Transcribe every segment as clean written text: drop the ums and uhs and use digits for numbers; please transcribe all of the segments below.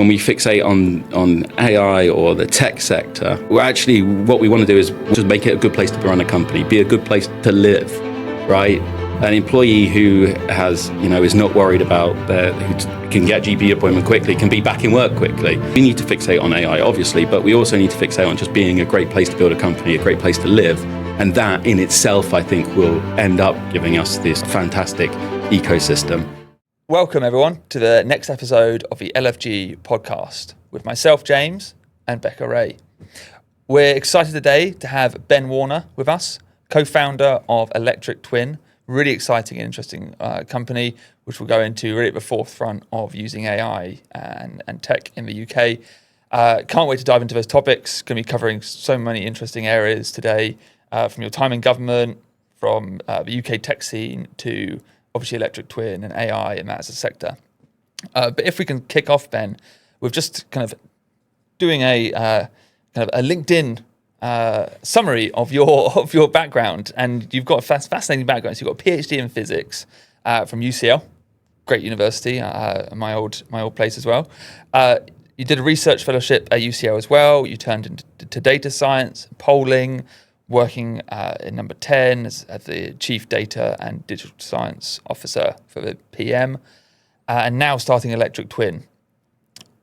when we fixate on AI or the tech sector, what we want to do is just make it a good place to run a company, be a good place to live, right? An employee who has, is not worried about who can get GP appointment quickly, can be back in work quickly. We need to fixate on AI, obviously, but we also need to fixate on just being a great place to build a company, a great place to live. And that in itself, I think, will end up giving us this fantastic ecosystem. Welcome, everyone, to the next episode of the LFG podcast with myself, James, and Becca Ray. We're excited today to have Ben Warner with us, co-founder of Electric Twin. Really exciting and interesting company, which will go into really at the forefront of using AI and tech in the UK. Can't wait to dive into those topics. Going to be covering so many interesting areas today, from your time in government, from the UK tech scene to obviously Electric Twin and AI and that as a sector. But if we can kick off, Ben, with just kind of doing a LinkedIn summary of your background, and you've got a fascinating background. So you've got a PhD in physics from UCL, great university, my old place as well. You did a research fellowship at UCL as well. You turned into data science, polling, working in number 10 as the Chief Data and Digital Science Officer for the PM, and now starting Electric Twin.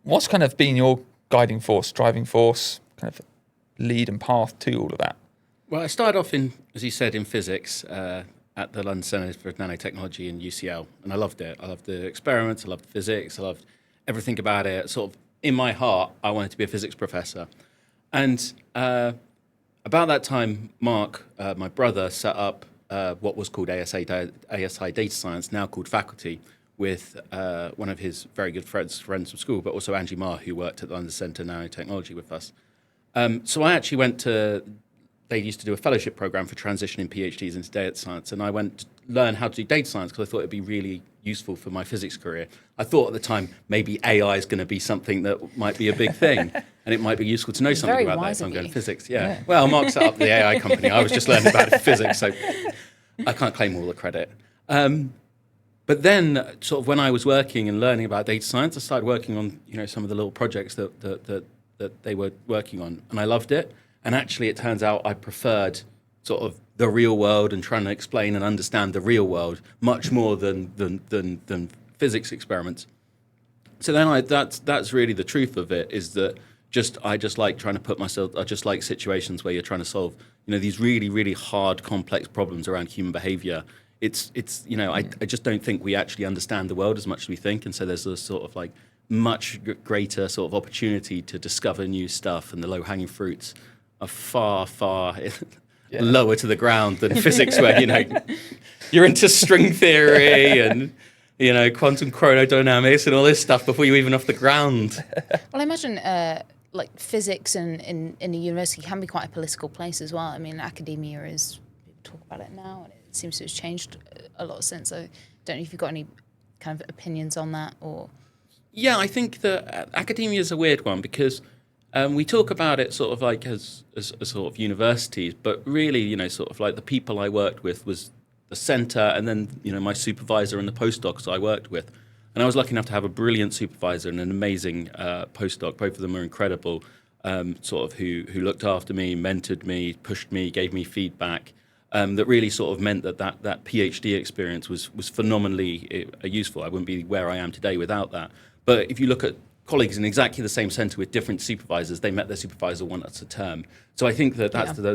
What's kind of been your guiding force, driving force, kind of lead and path to all of that? Well, I started off as you said, in physics at the London Centre for Nanotechnology in UCL, and I loved it. I loved the experiments, I loved physics, I loved everything about it. Sort of in my heart, I wanted to be a physics professor. And about that time, Mark, my brother, set up what was called ASI Data Science, now called Faculty, with one of his very good friends from school, but also Angie Ma, who worked at the London Centre Nanotechnology with us. So I actually they used to do a fellowship program for transitioning PhDs into data science, and I went to learn how to do data science because I thought it'd be really useful for my physics career. I thought at the time maybe AI is going to be something that might be a big thing, and it might be useful to know something about that if I'm going to physics. Yeah. Well, Mark set up the AI company. I was just learning about it for physics, so I can't claim all the credit. But then, sort of when I was working and learning about data science, I started working on some of the little projects that they were working on, and I loved it. And actually, it turns out I preferred sort of the real world and trying to explain and understand the real world much more than physics experiments. So then that's really the truth of it, is that I just like trying to put myself. I just like situations where you're trying to solve these really, really hard, complex problems around human behavior. I just don't think we actually understand the world as much as we think, and so there's a sort of like much greater sort of opportunity to discover new stuff, and the low-hanging fruits are far lower to the ground than physics, where you're into string theory and quantum chronodynamics and all this stuff before you're even off the ground. Well, I imagine like physics in a university can be quite a political place as well. I mean, academia is, people talk about it now, and it seems to have changed a lot since. So I don't know if you've got any kind of opinions on that, or... Yeah, I think that academia is a weird one because we talk about it sort of like as sort of universities, but really, sort of like the people I worked with was the centre, and then, my supervisor and the postdocs I worked with. And I was lucky enough to have a brilliant supervisor and an amazing postdoc. Both of them are incredible, sort of who looked after me, mentored me, pushed me, gave me feedback. That really sort of meant that PhD experience was phenomenally useful. I wouldn't be where I am today without that. But if you look at colleagues in exactly the same centre with different supervisors, they met their supervisor once a term. So I think that's the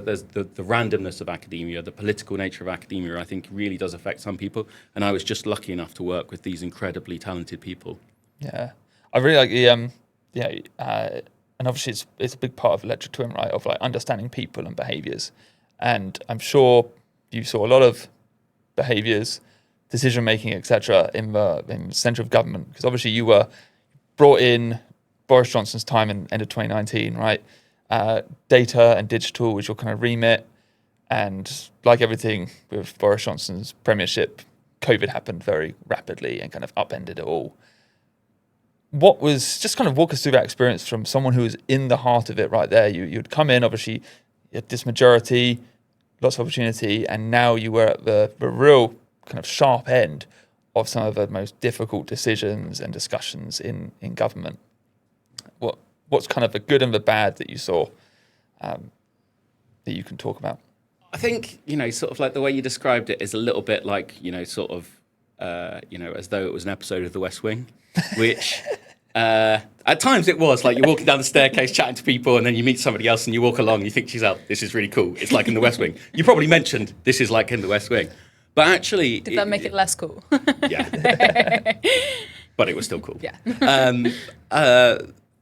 randomness of academia, the political nature of academia, I think really does affect some people. And I was just lucky enough to work with these incredibly talented people. Yeah, I really like the and obviously it's a big part of Electric Twin, right? Of like understanding people and behaviours. And I'm sure you saw a lot of behaviours, decision making, etc., in the centre of government, because obviously you were brought in Boris Johnson's time in end of 2019, right? Data and digital was your kind of remit, and like everything with Boris Johnson's premiership, COVID happened very rapidly and kind of upended it all. What was, just kind of walk us through that experience from someone who was in the heart of it right there. You'd come in, obviously, you had this majority, lots of opportunity, and now you were at the real kind of sharp end of some of the most difficult decisions and discussions in government. What's kind of the good and the bad that you saw that you can talk about? I think, sort of like the way you described it is a little bit like, sort of, as though it was an episode of The West Wing, which at times it was like you're walking down the staircase chatting to people and then you meet somebody else and you walk along and you think, geez, this is really cool. It's like in The West Wing. You probably mentioned this is like in The West Wing. But actually... Did that make it less cool? Yeah. But it was still cool. Yeah.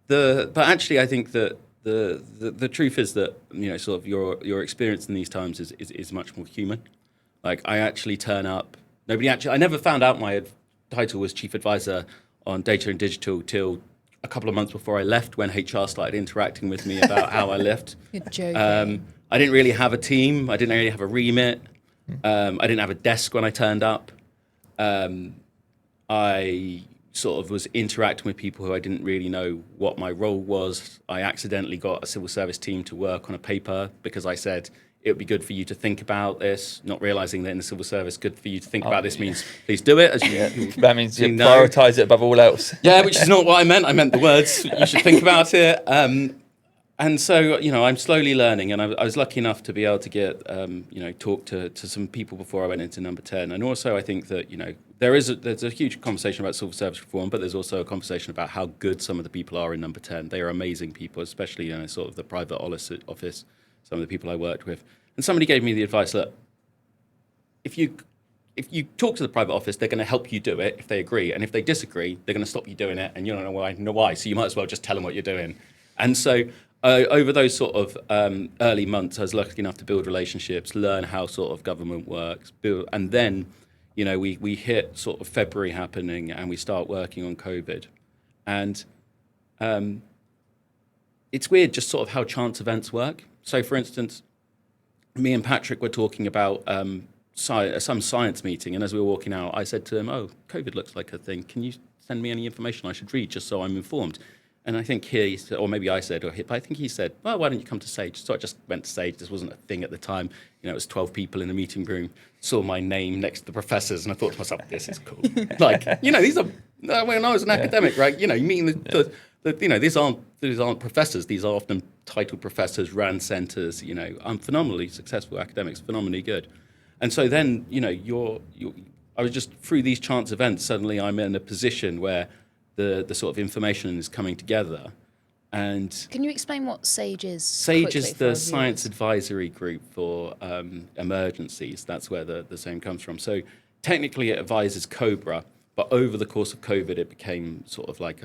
But actually, I think that the truth is that sort of your experience in these times is much more human. Like I actually turn up. I never found out my title was chief advisor on data and digital till a couple of months before I left, when HR started interacting with me about how I left. You're joking. I didn't really have a team. I didn't really have a remit. I didn't have a desk when I turned up. I sort of was interacting with people who I didn't really know what my role was. I accidentally got a civil service team to work on a paper because I said it would be good for you to think about this, not realizing that in the civil service, good for you to think about this means please do it. That means you prioritize it above all else. Yeah, which is not what I meant. I meant the words. You should think about it. And so, I'm slowly learning, and I was lucky enough to be able to get, talk to some people before I went into number 10. And also, I think that, there's a huge conversation about civil service reform, but there's also a conversation about how good some of the people are in number 10. They are amazing people, especially, sort of the private office, some of the people I worked with. And somebody gave me the advice that if you talk to the private office, they're going to help you do it if they agree. And if they disagree, they're going to stop you doing it, and you don't know why. So you might as well just tell them what you're doing. And so over those sort of early months, I was lucky enough to build relationships, learn how sort of government works, and then, we hit sort of February happening, and we start working on COVID. And it's weird just sort of how chance events work. So, for instance, me and Patrick were talking about some science meeting, and as we were walking out, I said to him, "Oh, COVID looks like a thing. Can you send me any information I should read just so I'm informed?" And I think he said, or maybe I said, but I think he said, "Well, why don't you come to Sage?" So I just went to Sage. This wasn't a thing at the time. It was 12 people in the meeting room, saw my name next to the professors, and I thought to myself, this is cool. These are, when I was an academic, right, you mean these aren't professors. These are often titled professors, ran centers, I'm phenomenally successful academics, phenomenally good. And so then, I was just through these chance events, suddenly I'm in a position where the sort of information is coming together. And can you explain what SAGE is? SAGE is the Science Advisory Group for emergencies. That's where the same comes from. So technically it advises COBRA, but over the course of COVID, it became sort of like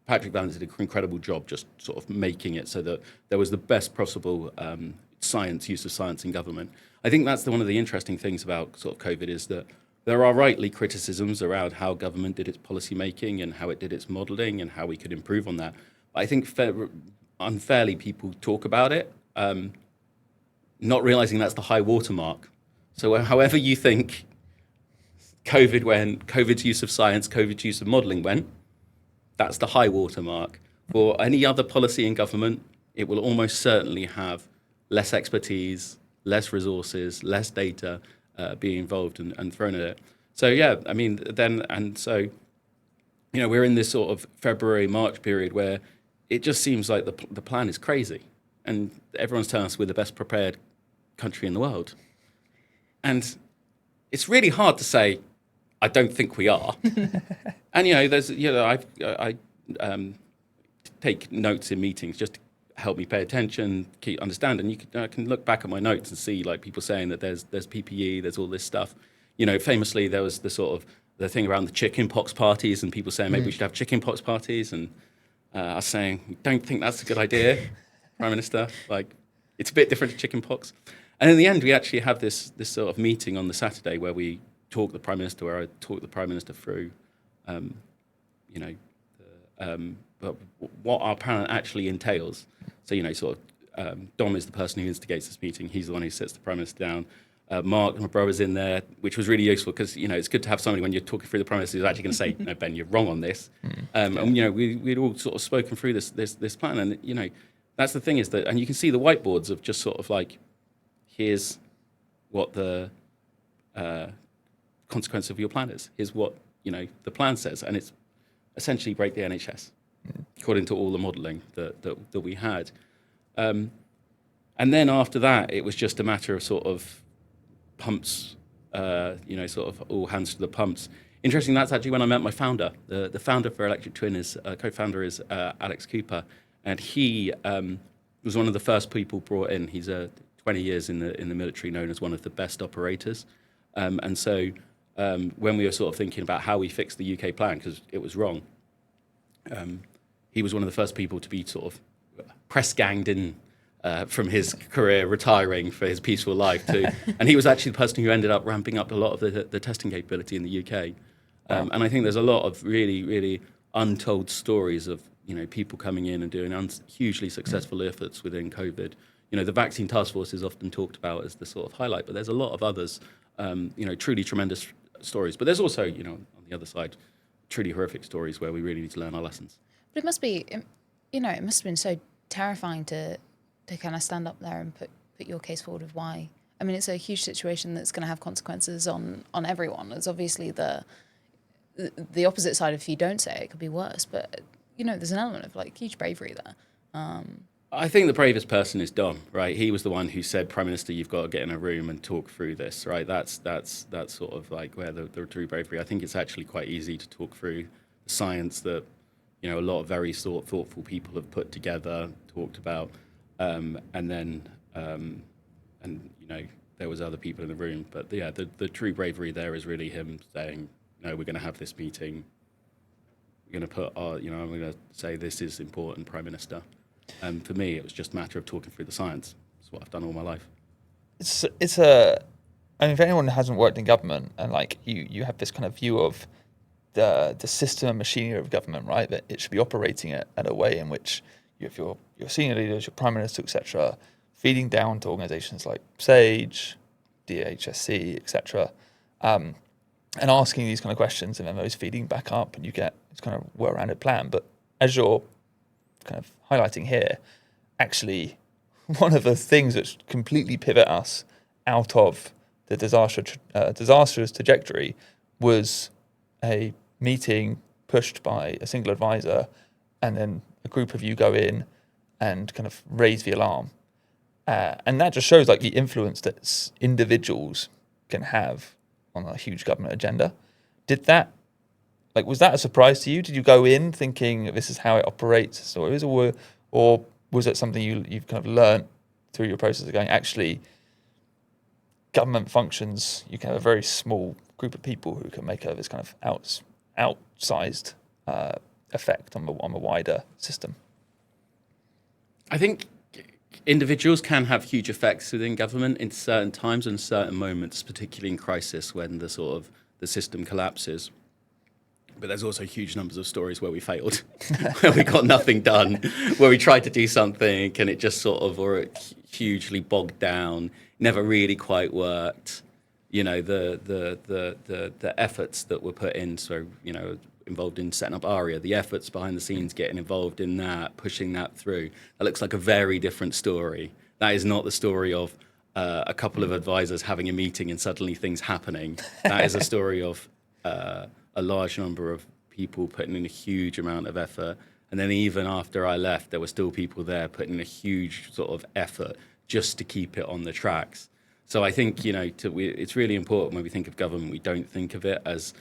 Patrick Vallance did an incredible job just sort of making it so that there was the best possible use of science in government. I think that's one of the interesting things about sort of COVID is that there are rightly criticisms around how government did its policy making and how it did its modelling and how we could improve on that. But I think unfairly people talk about it, not realising that's the high watermark. So however you think COVID's use of science, COVID's use of modelling went, that's the high watermark. For any other policy in government, it will almost certainly have less expertise, less resources, less data being involved and thrown at it. So yeah, I mean, we're in this sort of February, March period where it just seems like the plan is crazy, and everyone's telling us we're the best prepared country in the world, and it's really hard to say, I don't think we are. And I take notes in meetings just to help me pay attention, keep understand, and I can look back at my notes and see like people saying that there's PPE, there's all this stuff. Famously there was the thing around the chicken pox parties and people saying maybe we should have chicken pox parties, and I was saying we don't think that's a good idea, Prime Minister. Like it's a bit different to chicken pox. And in the end, we actually have this sort of meeting on the Saturday where I talk the Prime Minister through, what our plan actually entails. So, Dom is the person who instigates this meeting. He's the one who sits the Prime Minister down. Mark, my brother's in there, which was really useful because, it's good to have somebody when you're talking through the Prime Minister who's actually going to say, no, Ben, you're wrong on this. And, we'd all sort of spoken through this plan. And, that's the thing is that, and you can see the whiteboards of just sort of like, here's what the consequence of your plan is. Here's what, the plan says. And it's essentially break the NHS. according to all the modelling that we had. And then after that, it was just a matter of sort of pumps, sort of all hands to the pumps. Interesting, that's actually when I met my founder. The founder for Electric Twin co-founder is Alex Cooper, and he was one of the first people brought in. He's 20 years in the military, known as one of the best operators. And so when we were sort of thinking about how we fixed the UK plan, because it was wrong, he was one of the first people to be sort of press ganged in from his career, retiring for his peaceful life too. And he was actually the person who ended up ramping up a lot of the testing capability in the UK. And I think there's a lot of really, really untold stories of people coming in and doing hugely successful efforts within COVID. The vaccine task force is often talked about as the sort of highlight, but there's a lot of others, truly tremendous stories. But there's also, on the other side, truly horrific stories where we really need to learn our lessons. But it must be, it must have been so terrifying to kind of stand up there and put your case forward of why. I mean, it's a huge situation that's going to have consequences on everyone. It's obviously the opposite side. If you don't say it could be worse. But there's an element of like huge bravery there. I think the bravest person is Dom, right? He was the one who said, "Prime Minister, you've got to get in a room and talk through this," right? That's sort of like where the true bravery. I think it's actually quite easy to talk through the science that a lot of very thoughtful people have put together, talked about, and then there was other people in the room. But yeah, the true bravery there is really him saying, "No, we're going to have this meeting. We're going to put our, I'm going to say this is important, Prime Minister." And for me, it was just a matter of talking through the science. It's what I've done all my life. If anyone hasn't worked in government and like you have this kind of view of the system and machinery of government, right? That it should be operating at a way in which you have your senior leaders, your prime minister, etc., feeding down to organisations like SAGE, DHSC, etc., and asking these kind of questions, and then those feeding back up, and you get this kind of well-rounded plan. But as you're kind of highlighting here, actually, one of the things that completely pivot us out of the disastrous trajectory was a meeting pushed by a single advisor, and then a group of you go in and kind of raise the alarm. And that just shows like the influence that individuals can have on a huge government agenda. Was that a surprise to you? Did you go in thinking this is how it operates, or was it something you've kind of learnt through your process of going, actually, government functions, you can have a very small group of people who can make this kind of outsized effect on the wider system? I think individuals can have huge effects within government in certain times and certain moments, particularly in crisis when the system collapses. But there's also huge numbers of stories where we failed, where we got nothing done, where we tried to do something and it just or it hugely bogged down, never really quite worked. The efforts that were put in, so involved in setting up ARIA, the efforts behind the scenes, getting involved in that, pushing that through. That looks like a very different story. That is not the story of a couple of advisors having a meeting and suddenly things happening. That is a story of a large number of people putting in a huge amount of effort. And then even after I left, there were still people there putting in a huge sort of effort just to keep it on the tracks. So I think, it's really important when we think of government, we don't think of it as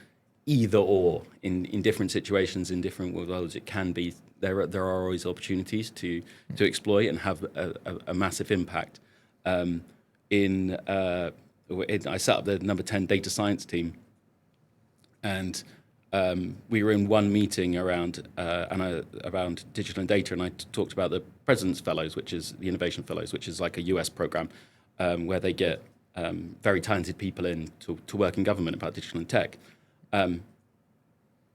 either or. In different situations, in different worlds, it can be, there are always opportunities to exploit and have a massive impact. I set up the number 10 data science team, and we were in one meeting around digital and data, and I talked about the President's Fellows, which is the Innovation Fellows, which is like a US program where they get very talented people in to work in government about digital and tech.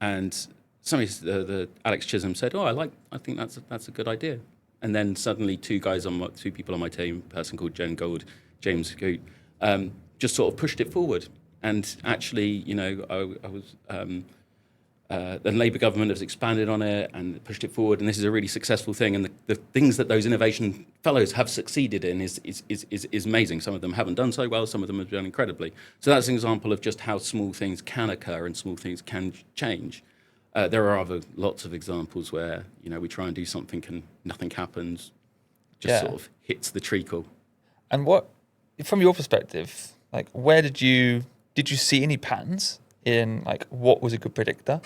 And somebody, Alex Chisholm said, I think that's a good idea. And then suddenly two people on my team, a person called James Goot, just sort of pushed it forward. And actually, I was, the Labour government has expanded on it and pushed it forward, and this is a really successful thing. And the things that those innovation fellows have succeeded in is amazing. Some of them haven't done so well, some of them have done incredibly. So that's an example of just how small things can occur and small things can change. There are lots of examples where we try and do something and nothing happens, just sort of hits the treacle. And what, from your perspective, like where did you see any patterns in like what was a good predictor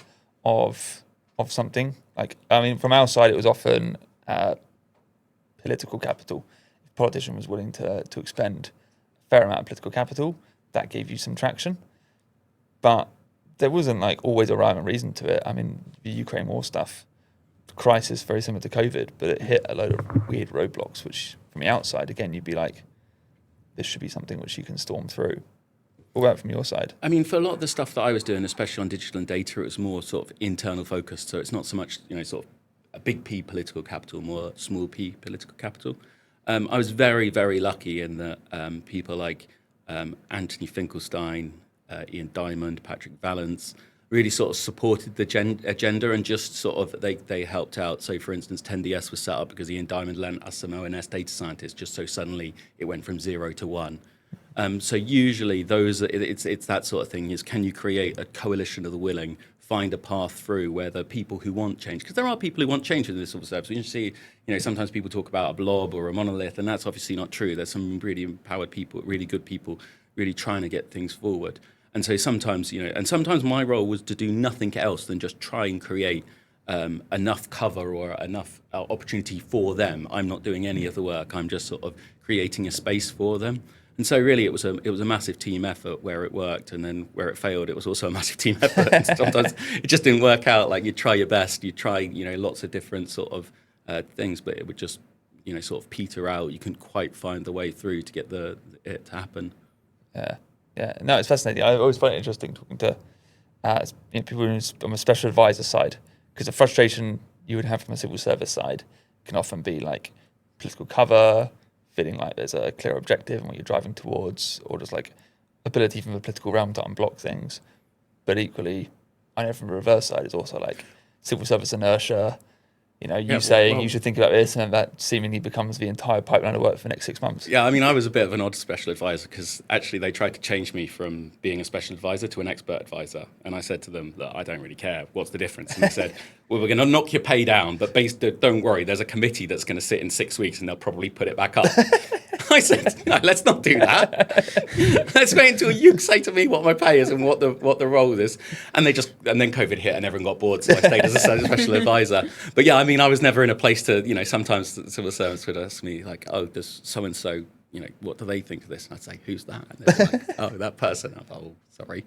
of something? Like, I mean, from our side, it was often political capital. If a politician was willing to expend a fair amount of political capital, that gave you some traction. But there wasn't like always a rhyme and reason to it. I mean, the Ukraine war stuff, crisis very similar to COVID, but it hit a load of weird roadblocks, which from the outside, again, you'd be like, this should be something which you can storm through. What about from your side? I mean, for a lot of the stuff that I was doing, especially on digital and data, it was more sort of internal focused. So it's not so much, sort of a big P political capital, more small P political capital. I was very, very lucky in that people like Anthony Finkelstein, Ian Diamond, Patrick Vallance really sort of supported the agenda and just sort of they helped out. So, for instance, 10DS was set up because Ian Diamond lent us some ONS data scientists just so suddenly it went from 0 to 1. So usually it's that sort of thing is, can you create a coalition of the willing, find a path through where the people who want change, because there are people who want change in this sort of stuff. So you see, sometimes people talk about a blob or a monolith, and that's obviously not true. There's some really empowered people, really good people, really trying to get things forward. And so sometimes, and sometimes my role was to do nothing else than just try and create enough cover or enough opportunity for them. I'm not doing any of the work. I'm just sort of creating a space for them. And so really it was a massive team effort where it worked, and then where it failed, it was also a massive team effort. And sometimes it just didn't work out. Like, you try your best, you try, lots of different sort of things, but it would just, sort of peter out. You couldn't quite find the way through to get it to happen. Yeah. No, it's fascinating. I always find it interesting talking to people on the special advisor side, because the frustration you would have from a civil service side can often be like political cover, feeling like there's a clear objective and what you're driving towards, or just like ability from the political realm to unblock things. But equally, I know from the reverse side, it's also like civil service inertia. Saying you should think about this, and then that seemingly becomes the entire pipeline of work for the next 6 months. Yeah, I mean, I was a bit of an odd special advisor, because actually they tried to change me from being a special advisor to an expert advisor. And I said to them that I don't really care. What's the difference? And they said, well, we're going to knock your pay down, but don't worry, there's a committee that's going to sit in 6 weeks and they'll probably put it back up. I said, no, let's not do that. Let's wait until you say to me what my pay is and what the role is. And then COVID hit and everyone got bored, so I stayed as a special advisor. But yeah, I mean, I was never in a place to, sometimes the civil servants would ask me like, oh, does so-and-so, what do they think of this? And I'd say, who's that? And they're like, oh, that person. I'm like, oh, sorry.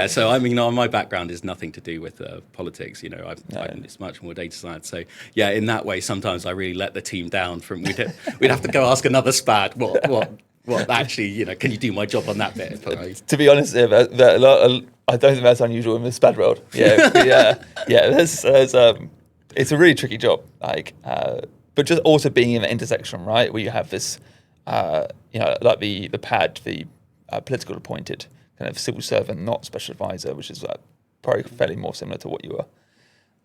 So I mean, my background is nothing to do with politics. It's much more data science. So yeah, in that way, sometimes I really let the team down. We'd have to go ask another SPAD what actually, can you do my job on that bit? To be honest, I don't think that's unusual in the SPAD world. It's a really tricky job. But just also being in the intersection, right, where you have this, like the PAD, the political appointed kind of civil servant, not special advisor, which is probably fairly more similar to what you were.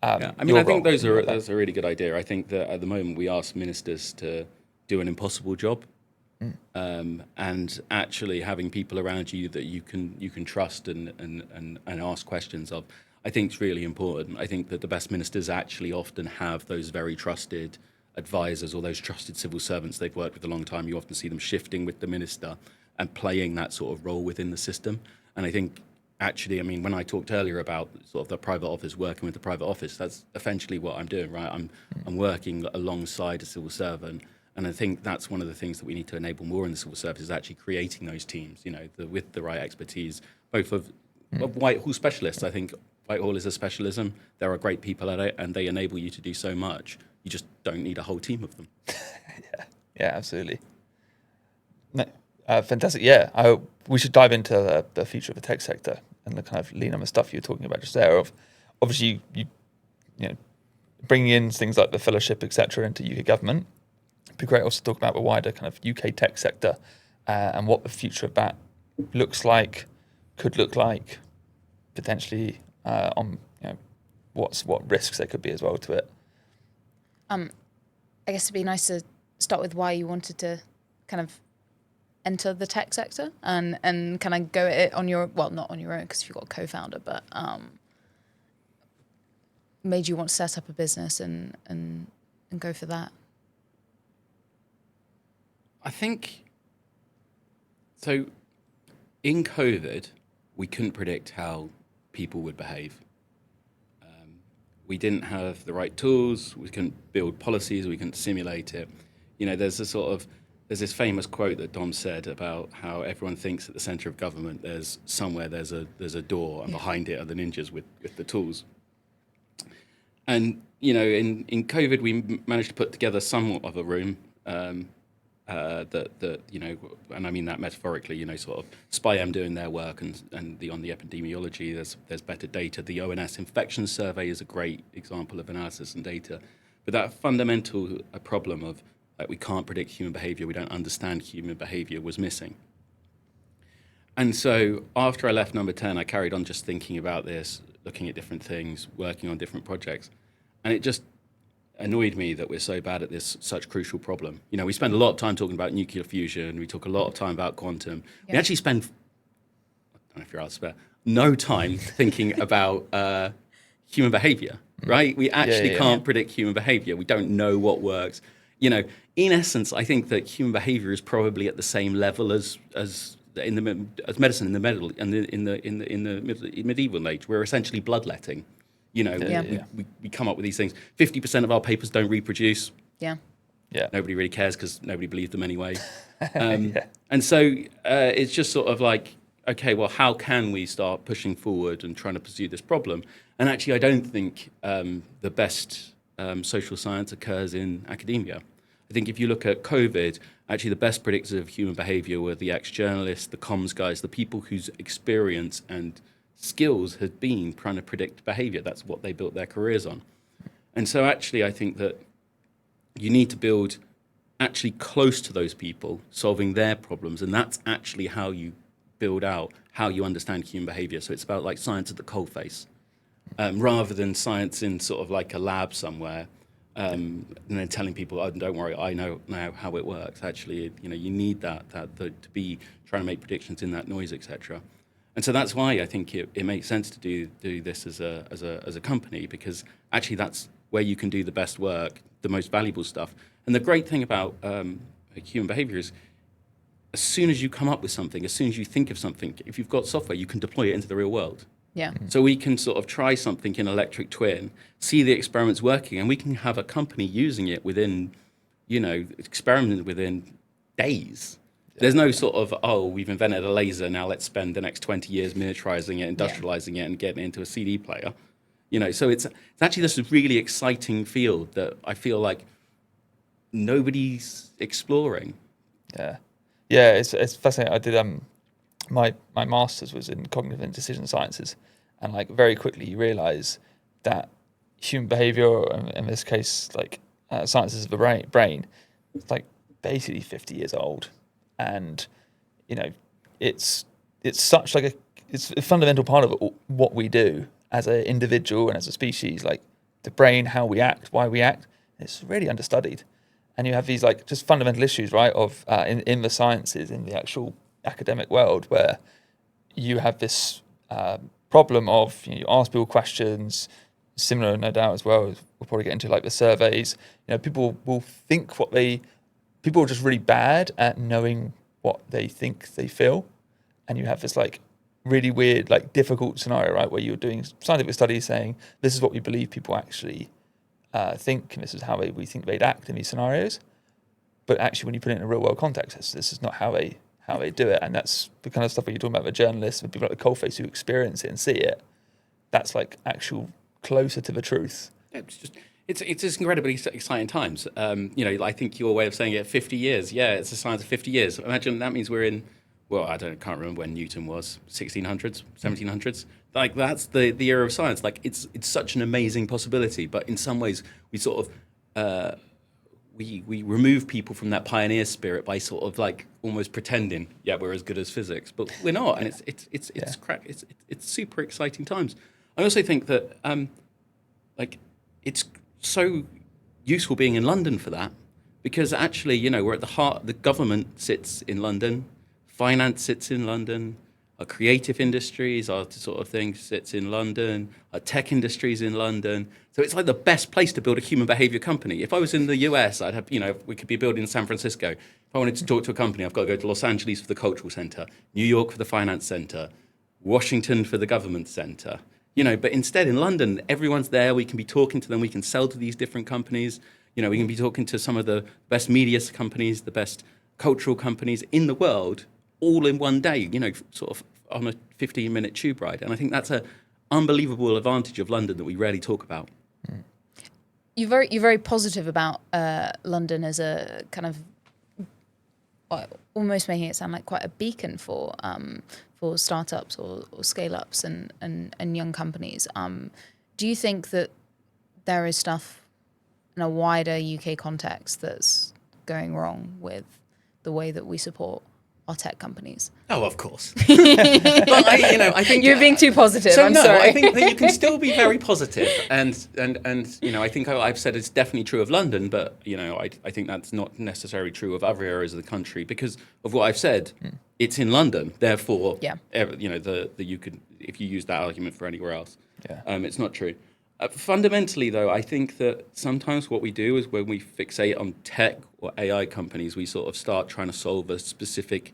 I mean, I think that's a really good idea. I think that at the moment we ask ministers to do an impossible job, and actually having people around you that you can trust and ask questions of, I think it's really important. I think that the best ministers actually often have those very trusted advisors or those trusted civil servants they've worked with a long time. You often see them shifting with the minister and playing that sort of role within the system. And I think actually, I mean, when I talked earlier about sort of the private office, working with the private office, that's essentially what I'm doing, right? I'm working alongside a civil servant. And I think that's one of the things that we need to enable more in the civil service, is actually creating those teams, with the right expertise, both of Whitehall specialists. I think Whitehall is a specialism. There are great people at it, and they enable you to do so much. You just don't need a whole team of them. Yeah, absolutely. No, fantastic. Yeah, we should dive into the future of the tech sector and the kind of lean on the stuff you were talking about just there. Of obviously you bringing in things like the fellowship, etc., into UK government. It'd be great also to talk about the wider kind of UK tech sector and what the future of that looks like, could look like, potentially on what risks there could be as well to it. I guess it'd be nice to start with why you wanted to kind of enter the tech sector and kind of go at it on your, well, not on your own because you've got a co-founder, but made you want to set up a business and go for that? I think so. In COVID, we couldn't predict how people would behave. We didn't have the right tools. We couldn't build policies. We couldn't simulate it. You know, there's this famous quote that Dom said about how everyone thinks at the center of government there's a door, and behind it are the ninjas with the tools. And you know, in COVID, we managed to put together somewhat of a room. That you know, and I mean that metaphorically, you know, sort of SPI-M doing their work and on the epidemiology, there's better data. The ONS infection survey is a great example of analysis and data, but that fundamental problem of we can't predict human behavior, we don't understand human behavior was missing. And so after I left Number 10, I carried on just thinking about this, looking at different things, working on different projects, and it just annoyed me that we're so bad at this such crucial problem. You know, we spend a lot of time talking about nuclear fusion. We talk a lot of time about quantum. Yeah. We actually spend, I don't know if you're out spare, no time thinking about human behavior, right? We actually can't predict human behavior. We don't know what works. You know, in essence, I think that human behavior is probably at the same level as medicine in the medieval age. We're essentially bloodletting. You know, we come up with these things. 50% of our papers don't reproduce. Yeah. Nobody really cares because nobody believed them anyway. And so it's just sort of like, okay, well, how can we start pushing forward and trying to pursue this problem? And actually, I don't think the best social science occurs in academia. I think if you look at COVID, actually the best predictors of human behavior were the ex-journalists, the comms guys, the people whose experience and skills had been trying to predict behavior. That's what they built their careers on. And so actually, I think that you need to build actually close to those people, solving their problems. And that's actually how you build out how you understand human behavior. So it's about like science at the coalface, rather than science in sort of like a lab somewhere, and then telling people, oh, don't worry, I know now how it works. Actually, you know, you need that to be trying to make predictions in that noise, etc. And so that's why I think it makes sense to do this as a company, because actually that's where you can do the best work, the most valuable stuff. And the great thing about human behavior is, as soon as you come up with something, as soon as you think of something, if you've got software, you can deploy it into the real world. Yeah. So we can sort of try something in electric twin, see the experiments working, and we can have a company using it within, you know, experiment within days. There's no sort of, oh, we've invented a laser, now let's spend the next 20 years miniaturizing it, industrializing it, and getting it into a CD player. You know, so it's actually this really exciting field that I feel like nobody's exploring. Yeah, it's fascinating. I did my master's was in cognitive and decision sciences, and like very quickly you realize that human behavior, in this case like sciences of the brain, it's like basically 50 years old. And you know, it's such like it's a fundamental part of what we do as an individual and as a species. Like the brain, how we act, why we act, it's really understudied. And you have these like just fundamental issues, right, of in the sciences, in the actual academic world, where you have this problem of, you know, you ask people questions, similar no doubt as well. We'll probably get into like the surveys. You know, people will think people are just really bad at knowing what they think they feel. And you have this like really weird, like difficult scenario, right, where you're doing scientific studies saying, this is what we believe people actually think, and this is how we think they'd act in these scenarios. But actually, when you put it in a real world context, this is not how they do it. And that's the kind of stuff where you're talking about the journalists, the people like the coalface who experience it and see it. That's like actual closer to the truth. It's just incredibly exciting times. You know, I think your way of saying it, 50 years. Yeah, it's a science of 50 years. Imagine that means we're in, well, can't remember when Newton was, 1600s, 1700s. Like that's the era of science. Like it's such an amazing possibility. But in some ways, we sort of we remove people from that pioneer spirit by sort of like almost pretending, yeah, we're as good as physics, but we're not. And it's super exciting times. I also think that like it's so useful being in London for that, because actually, you know, we're at the heart. The government sits in London, finance sits in London, Our creative industries, our sort of thing sits in London. Our tech industries in London. So it's like the best place to build a human behavior company. If I was in the US, I'd have, we could be building in San Francisco. If I wanted to talk to a company, I've got to go to Los Angeles for the cultural center, New York for the finance center, Washington for the government center. But instead in London, everyone's there. We can be talking to them. We can sell to these different companies. We can be talking to some of the best media companies, the best cultural companies in the world, all in one day, sort of on a 15-minute tube ride. And I think that's an unbelievable advantage of London that we rarely talk about. You're very positive about London as a kind of almost making it sound like quite a beacon for startups or scale-ups and young companies. Do you think that there is stuff in a wider UK context that's going wrong with the way that we support our tech companies? Oh, of course. But I think You're being too positive. I'm sorry. I think that you can still be very positive, and I think I've said it's definitely true of London, but I think that's not necessarily true of other areas of the country because of what I've said. It's in London, therefore, you could, if you use that argument for anywhere else, it's not true. Fundamentally, though, I think that sometimes what we do is when we fixate on tech or AI companies, we sort of start trying to solve a specific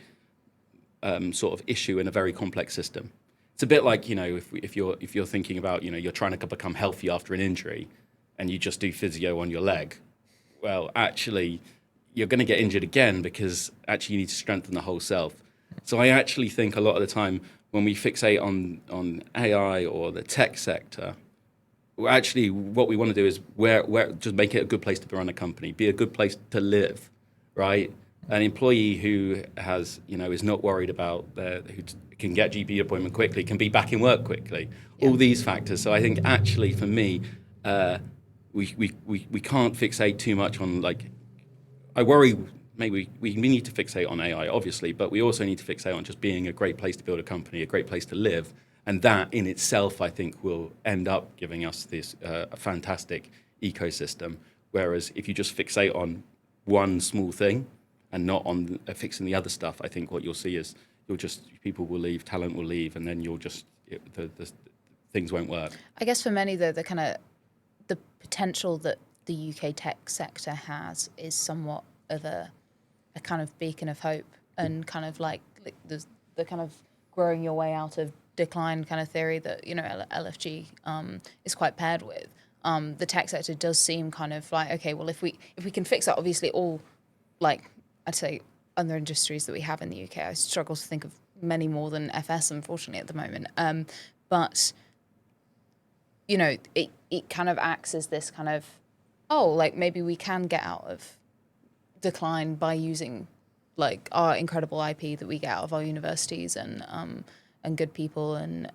sort of issue in a very complex system. It's a bit like, if you're thinking about, you're trying to become healthy after an injury and you just do physio on your leg. Well, actually, you're going to get injured again because actually you need to strengthen the whole self. So I actually think a lot of the time when we fixate on AI or the tech sector, actually, what we want to do is just make it a good place to run a company, be a good place to live, right? An employee who has, is not worried about who can get GP appointment quickly, can be back in work quickly. All these factors. So I think actually, for me, we can't fixate too much on I worry. Maybe we need to fixate on AI, obviously, but we also need to fixate on just being a great place to build a company, a great place to live. And that in itself, I think, will end up giving us this fantastic ecosystem. Whereas if you just fixate on one small thing and not on fixing the other stuff, I think what you'll see is people will leave, talent will leave, and then the things won't work. I guess for many, though, the potential that the UK tech sector has is somewhat of a kind of beacon of hope and kind of like the kind of growing your way out of decline kind of theory that LFG is quite paired with. The tech sector does seem kind of like, okay, well, if we can fix that, obviously all I'd say other industries that we have in the UK, I struggle to think of many more than FS, unfortunately, at the moment. But it kind of acts as this kind of maybe we can get out of decline by using our incredible IP that we get out of our universities and good people and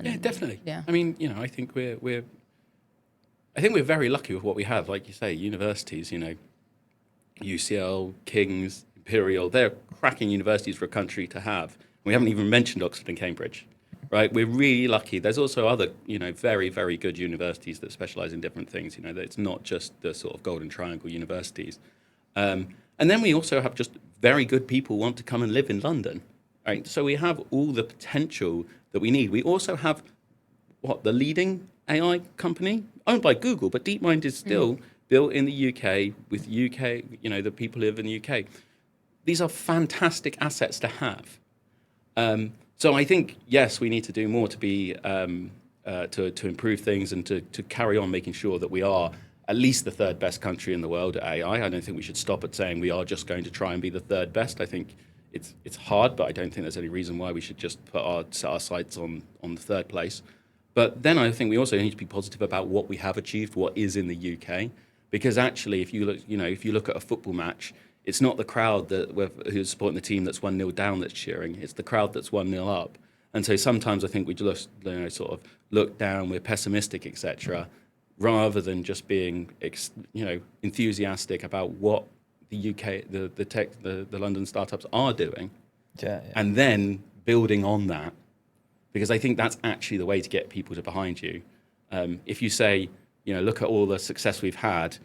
yeah, definitely. Yeah. I mean, I think we're very lucky with what we have. Like you say, universities, UCL, King's, Imperial, they're cracking universities for a country to have. We haven't even mentioned Oxford and Cambridge, right? We're really lucky. There's also other, very, very good universities that specialize in different things. That it's not just the sort of Golden Triangle universities. And then we also have just very good people want to come and live in London. Right, so we have all the potential that we need. We also have the leading AI company owned by Google, but DeepMind is still built in the UK with UK. The people live in the UK. These are fantastic assets to have. So I think yes, we need to do more to be to improve things and to carry on making sure that we are at least the third best country in the world at AI. I don't think we should stop at saying we are just going to try and be the third best. I think it's hard, but I don't think there's any reason why we should just set our sights on the third place. But then I think we also need to be positive about what we have achieved, what is in the UK, because actually, if you look at a football match, it's not the crowd who's supporting the team that's 1-0 down that's cheering. It's the crowd that's 1-0 up. And so sometimes I think we just sort of look down, we're pessimistic, etc., rather than just being enthusiastic about what the UK, the London startups are doing, and then building on that, because I think that's actually the way to get people to behind you. If you say, look at all the success we've had,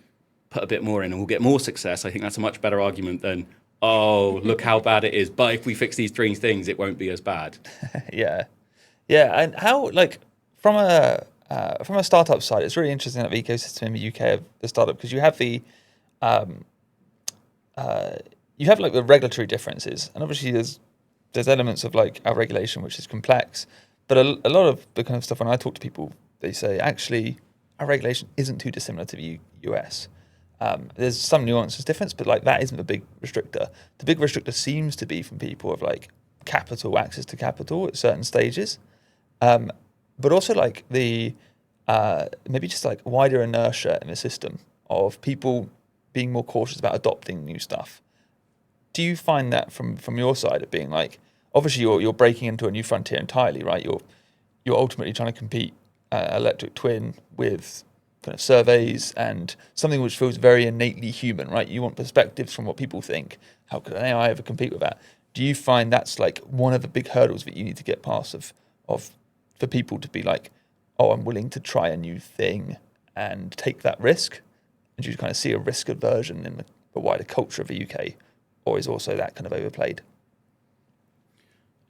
put a bit more in and we'll get more success, I think that's a much better argument than, oh, look how bad it is. But if we fix these three things, it won't be as bad. Yeah, and how from a startup side, it's really interesting that the ecosystem in the UK of the startup, because you have like the regulatory differences, and obviously there's elements of like our regulation which is complex, but a lot of the kind of stuff when I talk to people, they say actually our regulation isn't too dissimilar to the US. There's some nuances difference, but like that isn't the big restrictor. The big restrictor seems to be from people of like capital, access to capital at certain stages, but also like the maybe just like wider inertia in the system of people being more cautious about adopting new stuff. Do you find that from your side of being like, obviously you're breaking into a new frontier entirely, right? You're ultimately trying to compete electric twin with kind of surveys and something which feels very innately human, right? You want perspectives from what people think. How could an AI ever compete with that? Do you find that's like one of the big hurdles that you need to get past of for people to be like, oh, I'm willing to try a new thing and take that risk? And do you kind of see a risk aversion in the wider culture of the UK, or is also that kind of overplayed?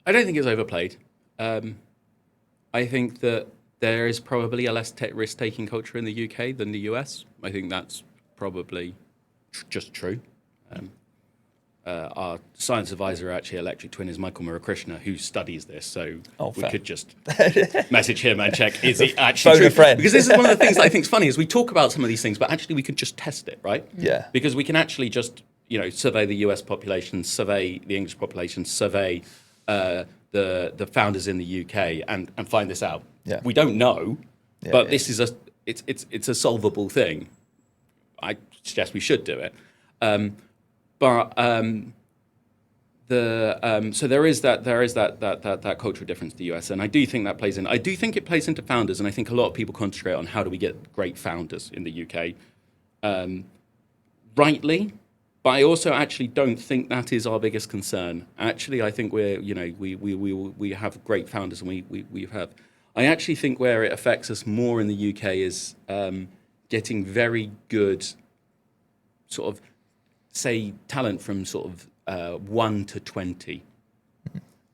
I don't think it's overplayed. I think that there is probably a less risk-taking culture in the UK than the US. I think that's probably just true. Our science advisor, actually, Electric Twin, is Michael Murakrishna, who studies this. So we fair. could just message him and check, is it actually Phone true? a friend. Because this is one of the things that I think is funny, is we talk about some of these things, but actually we could just test it, right? Yeah. Because we can actually just, survey the US population, survey the English population, survey the founders in the UK and find this out. Yeah. We don't know, but yeah. this is it's a solvable thing. I suggest we should do it. So there is that cultural difference to the US, and I do think that plays in. I do think it plays into founders, and I think a lot of people concentrate on how do we get great founders in the UK, rightly. But I also actually don't think that is our biggest concern. Actually, I think we have great founders, and we have. I actually think where it affects us more in the UK is getting very good sort of, say, talent from sort of 1 to 20.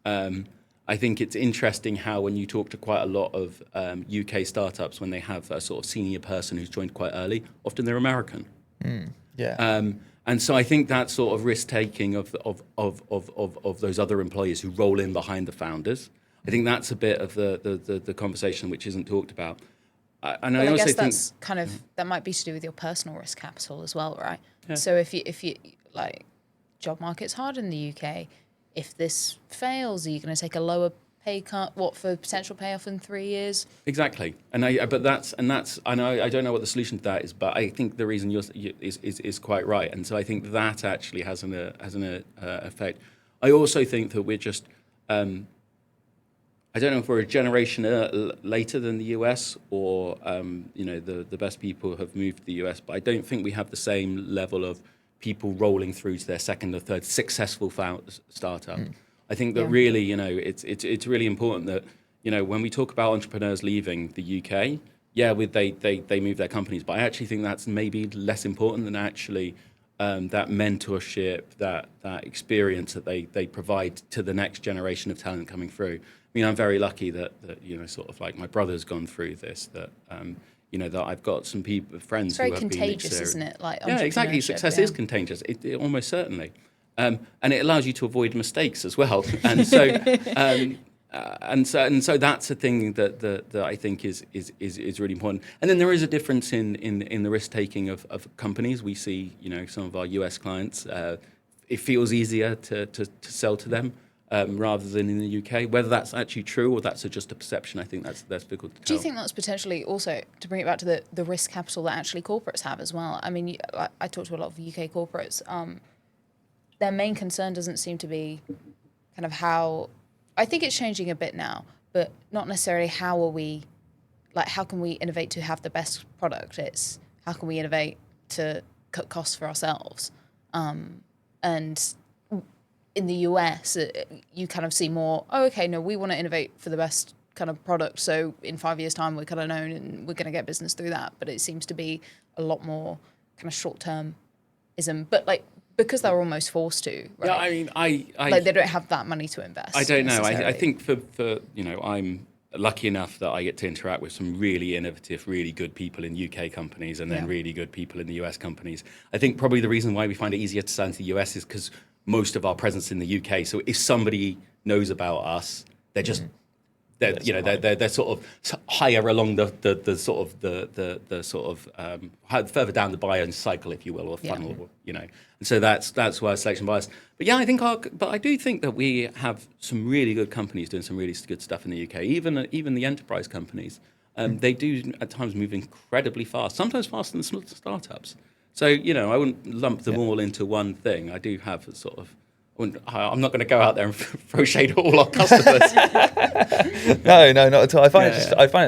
I think it's interesting how when you talk to quite a lot of UK startups, when they have a sort of senior person who's joined quite early, often they're American. And so I think that sort of risk-taking of those other employees who roll in behind the founders, I think that's a bit of the conversation which isn't talked about. And I also guess think that's kind of, that might be to do with your personal risk capital as well, right? Yeah. So if you like, job market's hard in the UK. If this fails, are you going to take a lower pay cut? What for potential payoff in 3 years? Exactly, but that's I know I don't know what the solution to that is, but I think the reason is quite right, and so I think that actually has an effect. I also think that we're just I don't know if we're a generation later than the US, or the best people have moved to the US, but I don't think we have the same level of people rolling through to their second or third successful startup. I think that really, it's really important that, when we talk about entrepreneurs leaving the UK, they move their companies, but I actually think that's maybe less important than actually that mentorship, that experience that they provide to the next generation of talent coming through. I mean, I'm very lucky that sort of like my brother's gone through this, that that I've got some friends who have been. It's very contagious, isn't it? Like, yeah, exactly. Success is contagious. It almost certainly, and it allows you to avoid mistakes as well. And so, and so that's a thing that I think is really important. And then there is a difference in the risk taking of companies. We see some of our US clients. It feels easier to sell to them. Rather than in the UK, whether that's actually true or that's just a perception, I think that's difficult to tell. Do you think that's potentially also, to bring it back to the risk capital that actually corporates have as well? I mean, I talk to a lot of UK corporates. Their main concern doesn't seem to be kind of how. I think it's changing a bit now, but not necessarily how can we innovate to have the best product? It's how can we innovate to cut costs for ourselves, and in the US, you kind of see more, we want to innovate for the best kind of product. So in 5 years' time, we're kind of known and we're going to get business through that. But it seems to be a lot more kind of short-termism. But like because they're almost forced to, right? Yeah, I mean, I like they don't have that money to invest. I don't know. I necessarily. think for I'm lucky enough that I get to interact with some really innovative, really good people in UK companies and then Yeah. really good people in the US companies. I think probably the reason why we find it easier to sell into the US is because most of our presence in the UK. So if somebody knows about us, they're just they're sort of higher along the sort of the sort of further down the buying cycle, if you will, or funnel, And so that's why selection bias. But yeah, but I do think that we have some really good companies doing some really good stuff in the UK. Even the enterprise companies, they do at times move incredibly fast, sometimes faster than startups. So I wouldn't lump them all into one thing. I do have a sort of. I'm not going to go out there and throw shade at all our customers. No, not at all. I find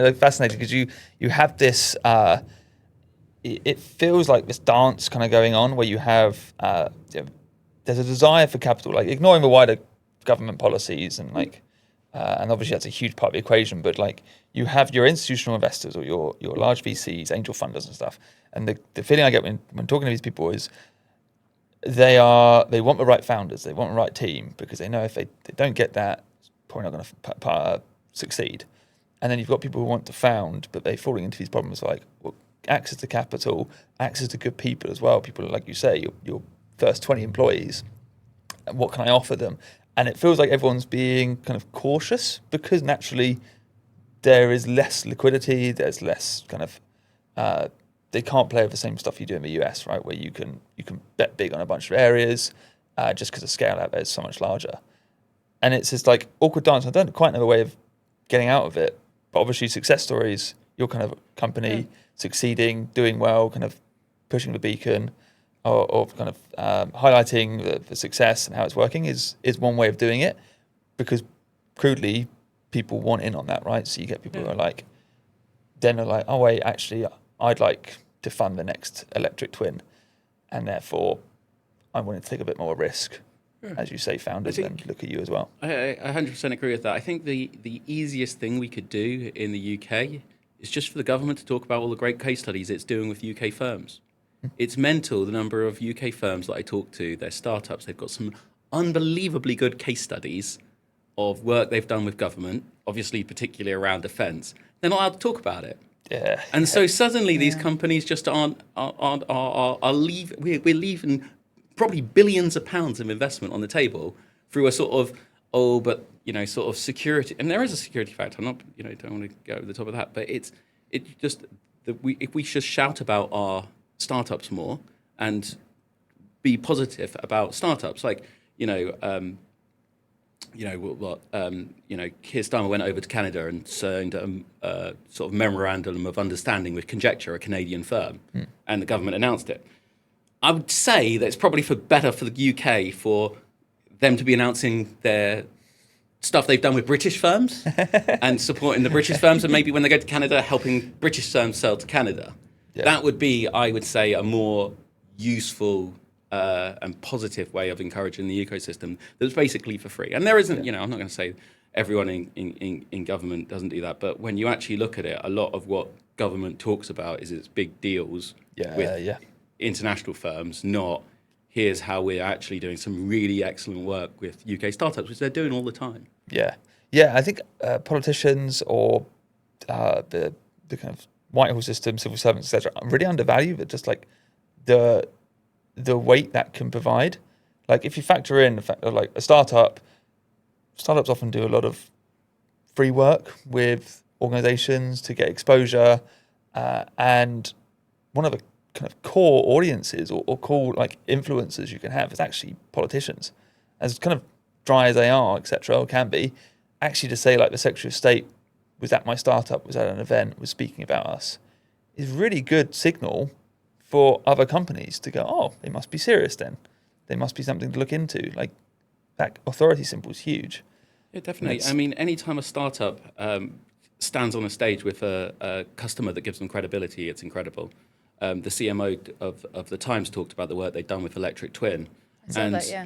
it fascinating because you have this. It feels like this dance kind of going on where you have there's a desire for capital, like ignoring the wider government policies and and obviously that's a huge part of the equation. But like you have your institutional investors or your large VCs, angel funders and stuff, and the feeling I get when talking to these people is. They want the right founders, they want the right team because they know if they don't get that, it's probably not going to succeed. And then you've got people who want to found, but they're falling into these problems like access to capital, access to good people as well. People like you say, your first 20 employees, what can I offer them? And it feels like everyone's being kind of cautious because naturally there is less liquidity, there's less kind of they can't play with the same stuff you do in the US, right? Where you can bet big on a bunch of areas just because the scale out there is so much larger. And it's this like awkward dance. I don't quite know the way of getting out of it. But obviously success stories, your kind of company succeeding, doing well, kind of pushing the beacon or kind of highlighting the success and how it's working is one way of doing it because crudely people want in on that, right? So you get people who are like, then they're like, oh wait, actually I'd like to fund the next electric twin, and therefore I'm willing to take a bit more risk, as you say, founders, and look at you as well. I 100% agree with that. I think the easiest thing we could do in the UK is just for the government to talk about all the great case studies it's doing with UK firms. It's mental, the number of UK firms that I talk to, they're startups, they've got some unbelievably good case studies of work they've done with government, obviously particularly around defence. They're not allowed to talk about it. Yeah. And so suddenly these companies just are leaving. We're leaving probably billions of pounds of investment on the table through a sort of sort of security. And there is a security factor. I'm not don't want to go over the top of that, but if we just shout about our startups more and be positive about startups, Keir Starmer went over to Canada and signed a sort of memorandum of understanding with Conjecture, a Canadian firm, and the government announced it. I would say that it's probably better for the UK for them to be announcing their stuff they've done with British firms and supporting the British firms, and maybe when they go to Canada, helping British firms sell to Canada. Yeah. That would be, I would say, a more useful and positive way of encouraging the ecosystem that's basically for free. And there isn't, I'm not going to say everyone in government doesn't do that, but when you actually look at it, a lot of what government talks about is its big deals with international firms, not here's how we're actually doing some really excellent work with UK startups, which they're doing all the time. Yeah. I think politicians or the kind of Whitehall system, civil servants, etc., really undervalue that just like the weight that can provide. Like if you factor in the fact that like startups often do a lot of free work with organizations to get exposure, and one of the kind of core audiences or core like influencers you can have is actually politicians. As kind of dry as they are, etc., or can be, actually to say like the Secretary of State was at my startup, was at an event, was speaking about us, is really good signal for other companies to go, oh, they must be serious then. There must be something to look into. Like that authority symbol is huge. Yeah, definitely. I mean, anytime a startup stands on a stage with a customer that gives them credibility, it's incredible. The CMO of the Times talked about the work they've done with Electric Twin.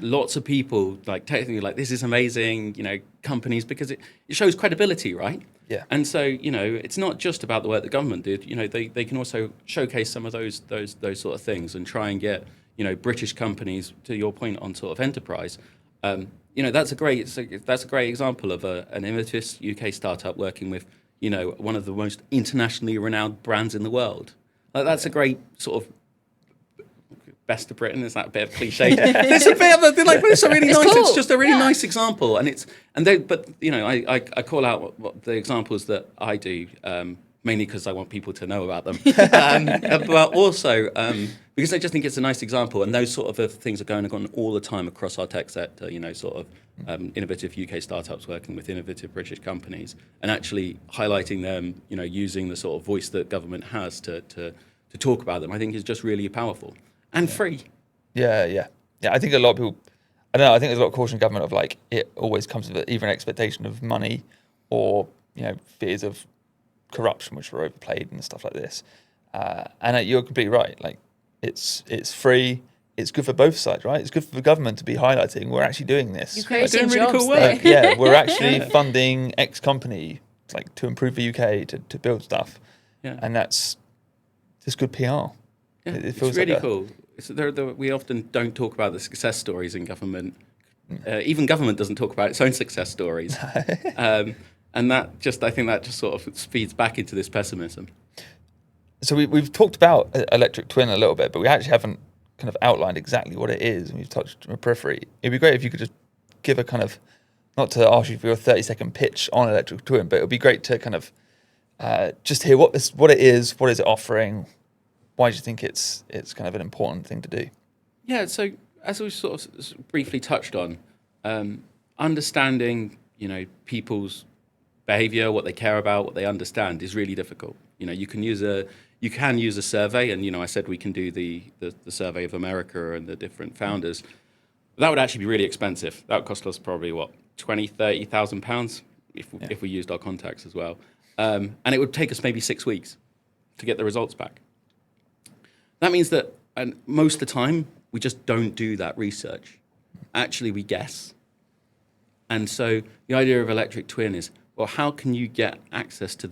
Lots of people like technically like this is amazing, companies, because it shows credibility, right? Yeah. And so, it's not just about the work the government did. They can also showcase some of those sort of things and try and get, British companies, to your point on sort of enterprise, that's a great example of an innovative UK startup working with, one of the most internationally renowned brands in the world. Like, that's a great sort of best of Britain. Is that a bit of cliche? It's a bit of but it's a really nice. Cool. It's just a really nice example, and I call out what the examples that I do. Mainly because I want people to know about them, but also because I just think it's a nice example, and those sort of things are going on all the time across our tech sector. Innovative UK startups working with innovative British companies, and actually highlighting them. Using the sort of voice that government has to talk about them. I think is just really powerful and free. Yeah. I think a lot of people. I don't know. I think there's a lot of caution in government of like it always comes with either an expectation of money or fears of corruption, which are overplayed and stuff like this. And you're completely right. Like it's free. It's good for both sides, right? It's good for the government to be highlighting we're actually doing this. You're creating doing really jobs cool there. work. We're actually funding X company to improve the UK to build stuff. Yeah. And that's just good PR. Yeah, It feels it's really like cool. We often don't talk about the success stories in government. Even government doesn't talk about its own success stories. And I think that just sort of feeds back into this pessimism. So we've talked about electric twin a little bit, but we actually haven't kind of outlined exactly what it is, and we've touched on the periphery. It'd be great if you could just give a kind of, not to ask you for your 30-second pitch on electric twin, but it would be great to kind of just hear what it is, what is it offering, why do you think it's kind of an important thing to do? Yeah, so as we sort of briefly touched on, understanding people's behavior, what they care about, what they understand is really difficult. You can use a survey, and I said we can do the survey of America and the different founders. That would actually be really expensive. That would cost us probably £20,000-30,000 if we used our contacts as well, and it would take us maybe 6 weeks to get the results back. That means that most of the time we just don't do that research. Actually, we guess. And so the idea of electric twin is, well, how can you get access to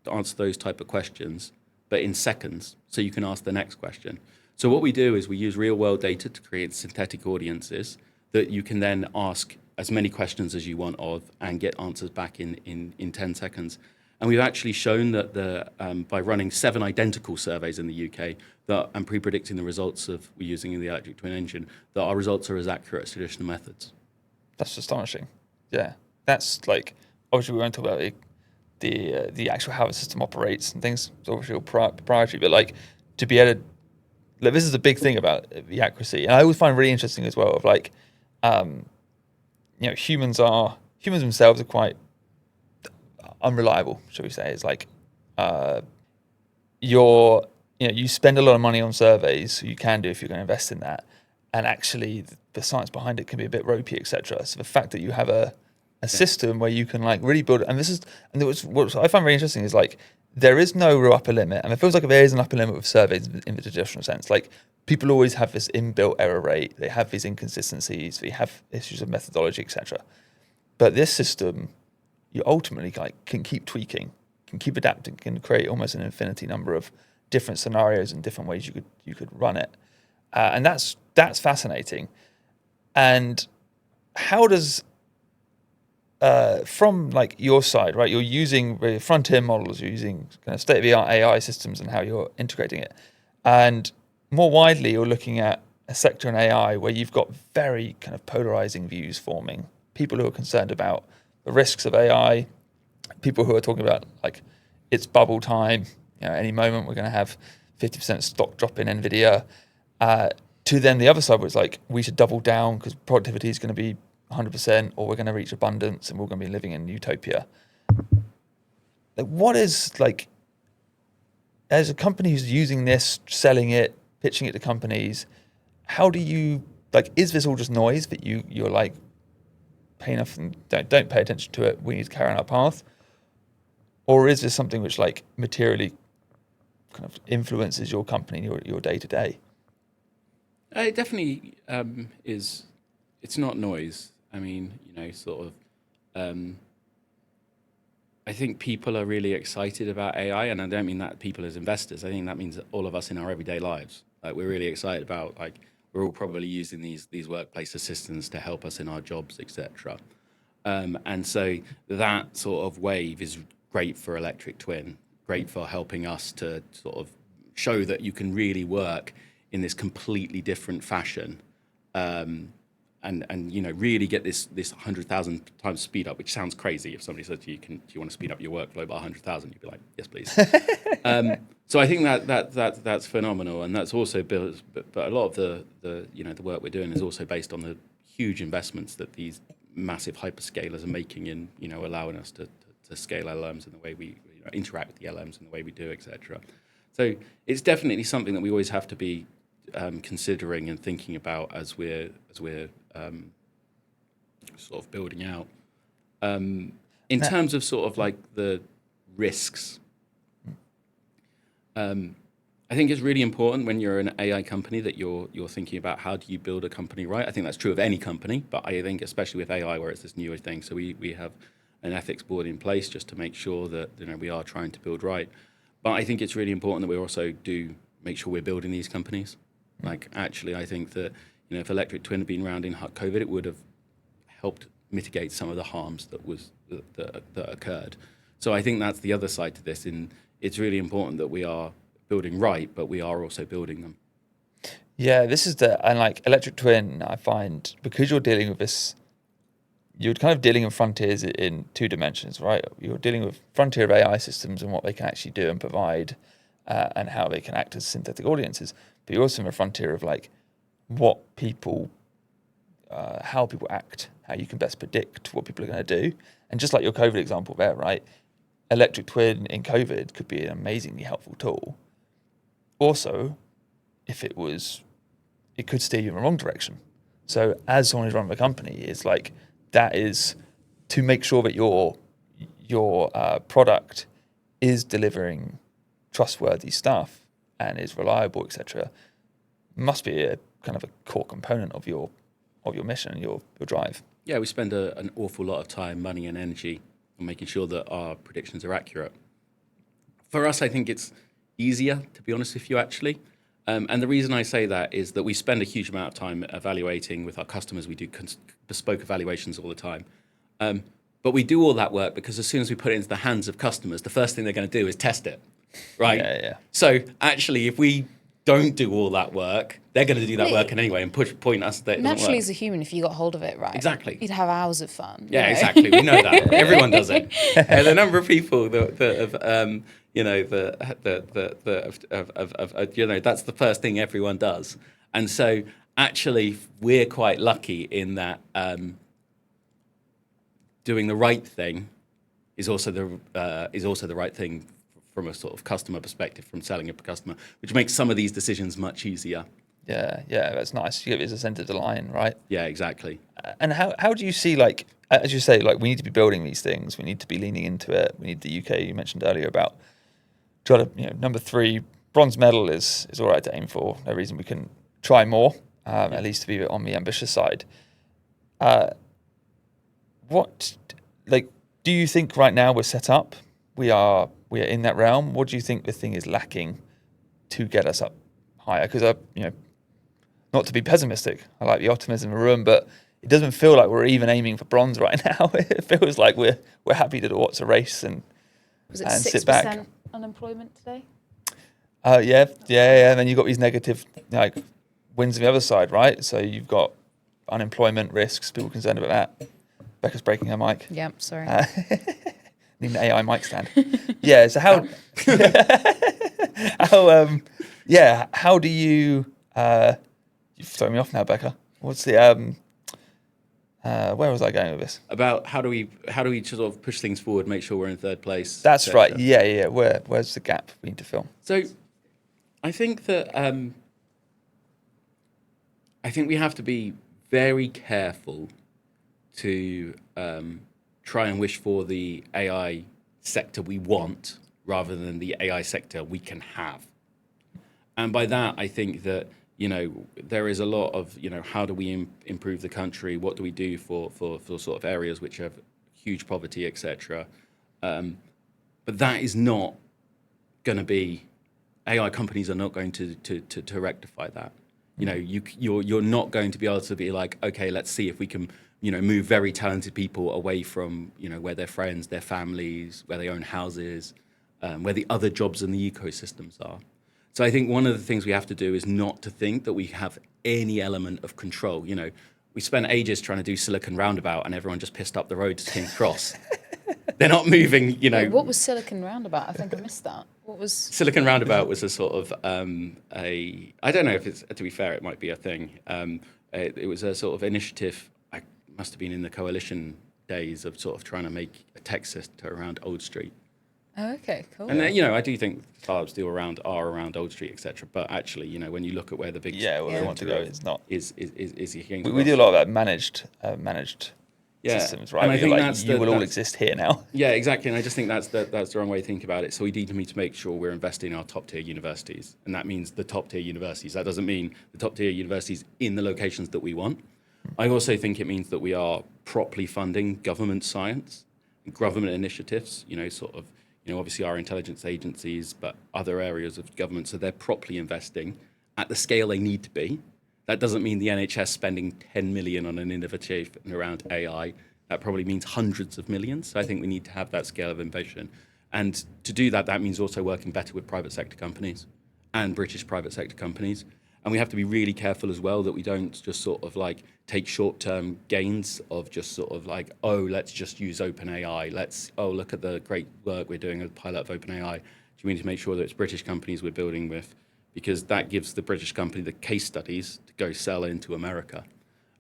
answer those type of questions, but in seconds, so you can ask the next question. So what we do is we use real world data to create synthetic audiences that you can then ask as many questions as you want of and get answers back in 10 seconds. And we've actually shown that by running 7 identical surveys in the UK and pre-predicting the results we're using in the electric twin engine, that our results are as accurate as traditional methods. That's astonishing. Yeah, that's like, obviously we won't talk about the actual how the system operates and things. It's obviously all proprietary, but like to be able to, this is a big thing about the accuracy, and I always find really interesting as well of like, humans themselves are quite unreliable, shall we say? It's like you spend a lot of money on surveys, so you can do if you're going to invest in that, and actually the science behind it can be a bit ropey, etc. So the fact that you have a system where you can like really build, what I find really interesting is like there is no real upper limit, and it feels like there is an upper limit with surveys in the traditional sense. Like people always have this inbuilt error rate, they have these inconsistencies, they have issues of methodology, etc. But this system, you ultimately can keep tweaking, can keep adapting, can create almost an infinity number of different scenarios and different ways you could run it, and that's fascinating. And how does from like your side, right? You're using the frontier models, you're using kind of state-of-the-art AI systems, and how you're integrating it. And more widely, you're looking at a sector in AI where you've got very kind of polarizing views forming. People who are concerned about the risks of AI, people who are talking about like it's bubble time, any moment we're going to have 50% stock drop in NVIDIA, to then the other side where it's like we should double down because productivity is going to be 100%, or we're going to reach abundance and we're going to be living in utopia. Like, what is like, as a company who's using this, selling it, pitching it to companies, how do you like? Is this all just noise that you're like pay enough and don't pay attention to it? We need to carry on our path, or is this something which like materially kind of influences your company, your day to day? It definitely is. It's not noise. I mean, I think people are really excited about AI, and I don't mean that people as investors. I think that means all of us in our everyday lives. Like we're really excited about, like we're all probably using these workplace assistants to help us in our jobs, etc. And so that sort of wave is great for Electric Twin, great for helping us to sort of show that you can really work in this completely different fashion, and really get this 100,000 times speed up, which sounds crazy. If somebody said to you, do you want to speed up your workflow by 100,000? You'd be like, yes, please. So I think that's phenomenal, and that's also built. But a lot of the work we're doing is also based on the huge investments that these massive hyperscalers are making in allowing us to scale LLMs in the way we interact with the LLMs in the way we do, etc. So it's definitely something that we always have to be considering and thinking about as we're sort of building out. In terms of sort of like the risks, I think it's really important when you're an AI company that you're thinking about how do you build a company right. I think that's true of any company, but I think especially with AI where it's this newer thing. So we have an ethics board in place just to make sure that we are trying to build right. But I think it's really important that we also do make sure we're building these companies. Like actually, I think that if Electric Twin had been around in COVID, it would have helped mitigate some of the harms that occurred. So I think that's the other side to this. And it's really important that we are building right, but we are also building them. Yeah, this is and like Electric Twin, I find because you're dealing with this, you're kind of dealing with frontiers in two dimensions, right? You're dealing with frontier of AI systems and what they can actually do and provide, and how they can act as synthetic audiences. But you're also in a frontier of like what people, how people act, how you can best predict what people are going to do. And just like your COVID example there, right? Electric Twin in COVID could be an amazingly helpful tool. Also, if it could steer you in the wrong direction. So as someone who's running a company, it's like that is to make sure that your product is delivering trustworthy stuff and is reliable, etc. Must be a kind of a core component of your mission, your drive. Yeah, we spend an awful lot of time, money, and energy on making sure that our predictions are accurate. For us, I think it's easier, to be honest with you, actually. And the reason I say that is that we spend a huge amount of time evaluating with our customers. We do bespoke evaluations all the time. But we do all that work because as soon as we put it into the hands of customers, the first thing they're going to do is test it, right? Yeah. So actually, if we don't do all that work, they're going to do that work anyway and point us that it doesn't Naturally, work. as a human, if you got hold of it right, Exactly. you'd have hours of fun. Yeah, exactly. We know that. Everyone does it. And the number of people that have, that's the first thing everyone does. And so actually, we're quite lucky in that doing the right thing is also the right thing from a sort of customer perspective, from selling a customer, which makes some of these decisions much easier. Yeah, that's nice. You give it a centre to line, right? Yeah, exactly. And how do you see, like, as you say, like we need to be building these things, we need to be leaning into it. We need the UK, you mentioned earlier about trying to, number 3, bronze medal is all right to aim for. No reason we can try more, at least to be on the ambitious side. Do you think right now we're set up? We are in that realm. What do you think the thing is lacking to get us up higher? Because not to be pessimistic, I like the optimism in the room, but it doesn't feel like we're even aiming for bronze right now. It feels like we're happy to watch a race and Was it sit back. 6% unemployment today? Yeah. And then you've got these negative wins on the other side, right? So you've got unemployment risks, people concerned about that. Becca's breaking her mic. Yeah, sorry. Need an AI mic stand. Yeah. So how do you? You've thrown me off now, Becca. What's the where was I going with this? About how do we sort of push things forward, make sure we're in third place. That's right. Yeah. Where's the gap we need to fill? So, I think that we have to be very careful to try and wish for the AI sector we want rather than the AI sector we can have. And by that, I think that there is a lot of how do we improve the country? What do we do for sort of areas which have huge poverty, etc. But that is not going to be AI companies are not going to rectify that. You know, you're not going to be able to be like, okay, let's see if we can, you know, move very talented people away from, you know, where their friends, their families, where they own houses, where the other jobs in the ecosystems are. So I think one of the things we have to do is not to think that we have any element of control. You know, we spent ages trying to do Silicon Roundabout and everyone just pissed up the road to King's Cross. They're not moving, you know. Wait, what was Silicon Roundabout? I think I missed that. What was Silicon Roundabout was a sort of I don't know if it's, to be fair, it might be a thing. It was a sort of initiative. I must have been in the coalition days of sort of trying to make a tech system around Old Street. Oh, okay, cool. And you know, I do think startups are around Old Street, etc. But actually, you know, when you look at where the big where they want to go, it's not. Is we do a lot of that managed Yeah. systems, right? And I think like, that's you will all exist here now. Yeah, exactly. And I just think that's the wrong way to think about it. So we need to make sure we're investing in our top tier universities. And that means the top tier universities. That doesn't mean the top tier universities in the locations that we want. I also think it means that we are properly funding government science, government initiatives, you know, sort of, you know, obviously our intelligence agencies, but other areas of government. So they're properly investing at the scale they need to be. That doesn't mean the NHS spending 10 million on an initiative around AI. That probably means hundreds of millions. So I think we need to have that scale of ambition. And to do that, that means also working better with private sector companies and British private sector companies. And we have to be really careful as well that we don't just sort of like take short-term gains of just sort of like, oh, let's just use OpenAI. Look at the great work we're doing at the pilot of OpenAI. We need to make sure that it's British companies we're building with, because that gives the British company the case studies to go sell into America.